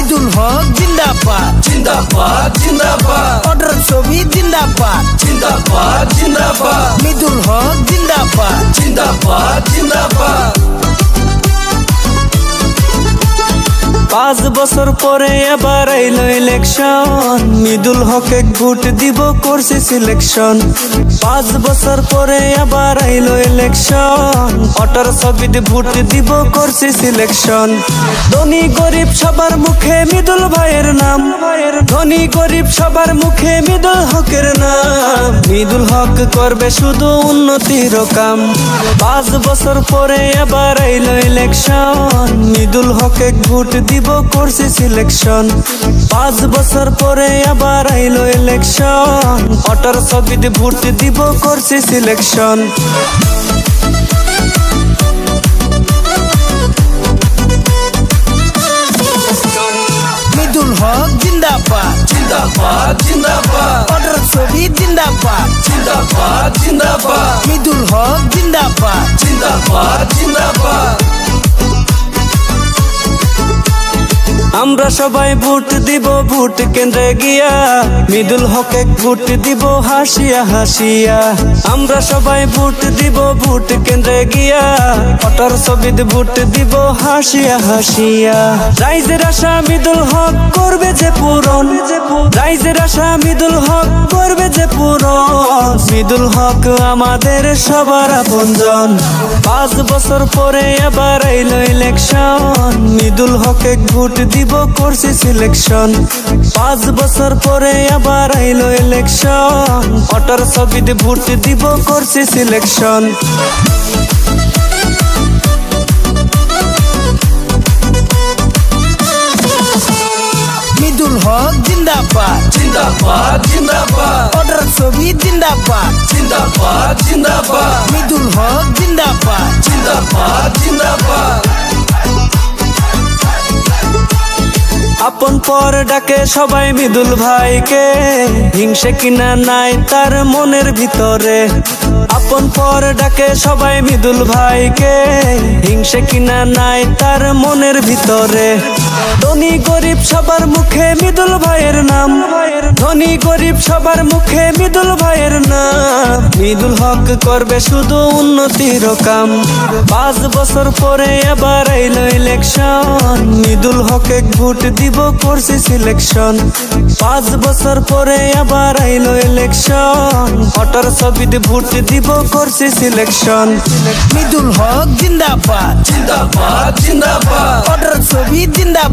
মিদুল হক জিন্দাবাদ জিন্দাবাদ জিন্দাবাদ অর্ডার ছবি জিন্দাবাদ জিন্দাবাদ জিন্দাবাদ মিদুল হক জিন্দাবাদ জিন্দাবাদ জিন্দাবাদ 5 বছর পরে আবার আইলো ইলেকশন মিদুল হকে ভোট দিব করছি সিলেকশন 5 বছর পরে আবার আইলো ইলেকশন অটার ছবিতে ভোট দিব করছি সিলেকশন ধনী গরিব সবার মুখে মিদুল ভাইয়ের নাম ধনী গরিব সবার মুখে মিদুল হকের নাম মিদুল হক করবে শুধু উন্নতির কাম 5 বছর পরে আবার আইলো ইলেকশন মিদুল হকে ভোট দিব করছি সিলেকশন 5 বছর পরে আবার আইলো ইলেকশন অটার ছবিতে ভোট দিব করছি সিলেকশন মিদুল হক জিন্দাবাদ জিন্দাবাদ জিন্দাবাদ অর্ডার ছবি জিন্দাবাদ জিন্দাবাদ জিন্দাবাদ মিদুল হক জিন্দাবাদ জিন্দাবাদ জিন্দাবাদ আমরা সবাই ভোট দিব ভোট কেন্দ্রে গিয়া মিদুল হকে ভোট দিব হাসিয়া হাসিয়া আমরা সবাই ভোট দিব ভোট কেন্দ্রে গিয়া অটার ছবিতে ভোট দিব হাসিয়া হাসিয়া রাইজের আশা মিদুল হক করবে যে পূরণ রাইজের আশা মিদুল হক করবে যে পূরণ মিদুল হক আমাদের সবার আপনজন 5 বছর পরে আবার আইলো ইলেকশন মিদুল হকে ভোট দিব করছি সিলেকশন 5 বছর পরে আবার আইলো ইলেকশন অটার ছবিতে ভোট দিব করছি সিলেকশন মিদুল হক জিন্দাবাদ জিন্দাবাদ জিন্দাবাদ অর্ডার ছবি জিন্দাবাদ জিন্দাবাদ জিন্দাবাদ মিদুল হক জিন্দাবাদ জিন্দাবাদ জিন্দাবাদ আপন পর ডাকে সবাই মিদুল ভাইকে হিংসে কিনা নাই তার মনের ভিতরে আপন পর ডাকে সবাই মিদুল ভাইকে হিংসে কিনা নাই তার মনের ভিতরে ধনী গরিব সবার মুখে মিদুল ভাইয়ের নাম ধনী গরিব সবার মুখে মিদুল ভাইয়ের নাম মিদুল হক করবে শুধু উন্নতির কাম 5 বছর পরে আবার আইলো ইলেকশন মিদুল হকে ভোট দিব করছি সিলেকশন 5 বছর পরে আবার আইলো ইলেকশন অটার ছবিতে ভোট দিব করছি সিলেকশন মিদুল হক জিন্দাবাদ জিন্দাবাদ জিন্দাবাদ অর্ডার ছবি জিন্দাবাদ